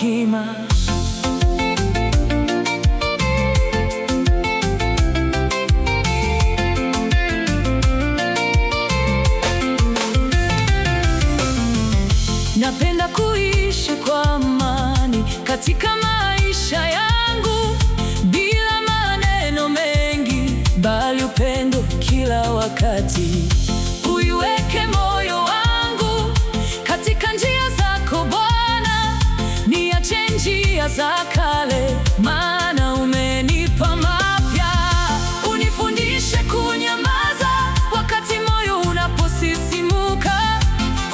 hekima. Napenda kuishi kwa amani katika maisha yangu, bila maneno mengi, bali upendo kila wakati. Uiweke moyo wangu katika njia zako Bwana, niache njia za kale, maana umenipa mapya. Unifundishe kunyamaza wakati moyo unaposisimuka,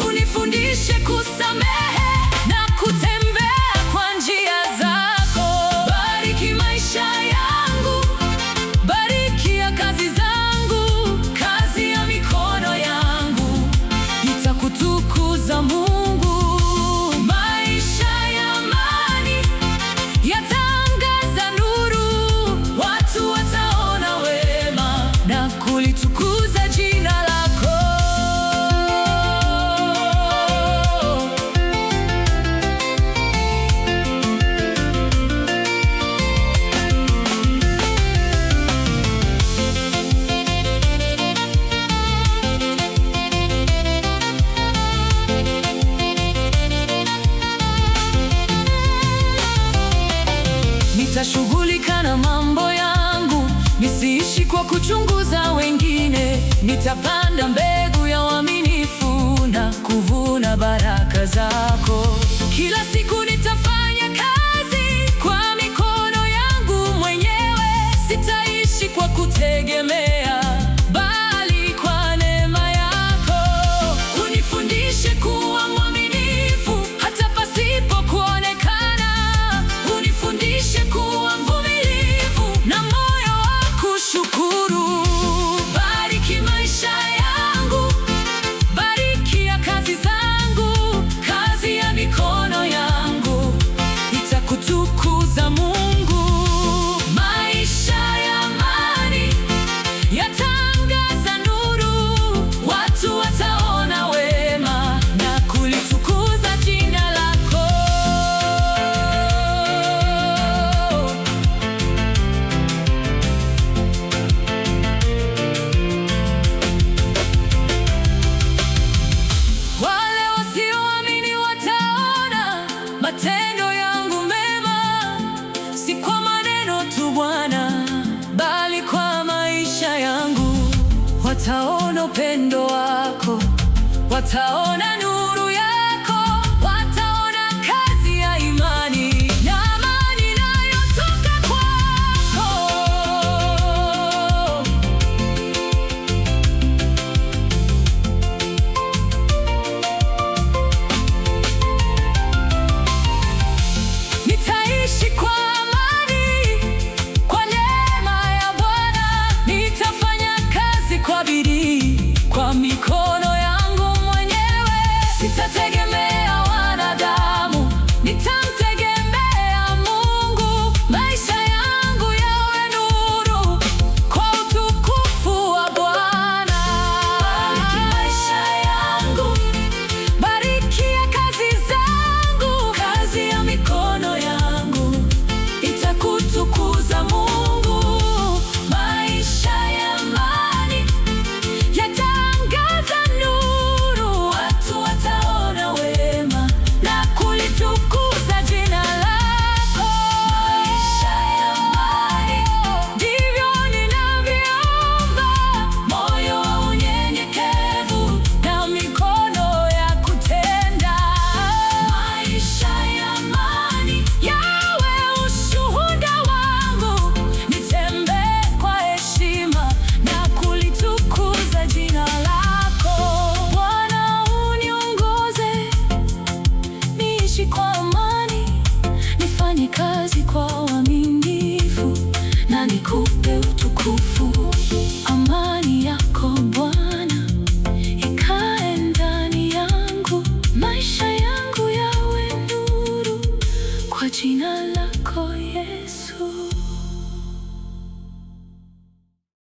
unifundishe kusamehe na kutembea kwa njia zako. Bariki maisha yangu, bariki ya kazi zangu, kazi ya mikono yangu itakutukuza Mungu. Maisha ya amani yatangaza nuru, watu wataona wema na kulitukuza jina lako. Nitashughulika na mambo yangu, nisiishi kwa kuchunguza wengine. Nitapanda mbegu ya uaminifu na kuvuna baraka zako. Kila siku nitafanya kazi kwa mikono yangu mwenyewe. Sitaishi kwa kutegemea, bali kwa neema yako. Unifundishe kuwa mwaminifu hata pasipo kuonekana. Unifundishe kuwa mvumilivu na moyo wa kushukuru. Bariki maisha yangu, bariki ya kazi zangu, kazi ya mikono yangu itakutukuza Mungu. Maisha ya amani yatangaza nuru, watu wataona wema na kulitukuza jina lako. Wale wasioamini wataona matendo yangu mema, si kwa maneno tu Bwana, bali kwa maisha yangu. Wataona upendo wako, wataona nuru yako, wataona kazi ya imani na amani inayotoka kwako. Nitaishi kwa amani, kwa neema ya Bwana. Nitafanya kazi kwa bidii, kwa mikono yangu mwenyewe. Sitategemea wanadamu, nitamtegemea Mungu. Maisha yangu yawe nuru kwa utukufu wa Bwana. Bariki maisha yangu, bariki ya kazi zangu, kazi ya mikono yangu itakutukuza Mungu. Maisha ya amani yatangaza nuru, watu wataona wema na kulitukuza jina lako. Maisha ya amani, ndivyo ninavyoomba, moyo wa unyenyekevu na mikono ya kutenda. Maisha ya amani yawe ushuhuda wangu, nitembee kwa heshima na kulitukuza jina lako. Bwana, uniongoze niishi kwa amani, nifanye kazi kwa uaminifu na nikupe utukufu. Amani yako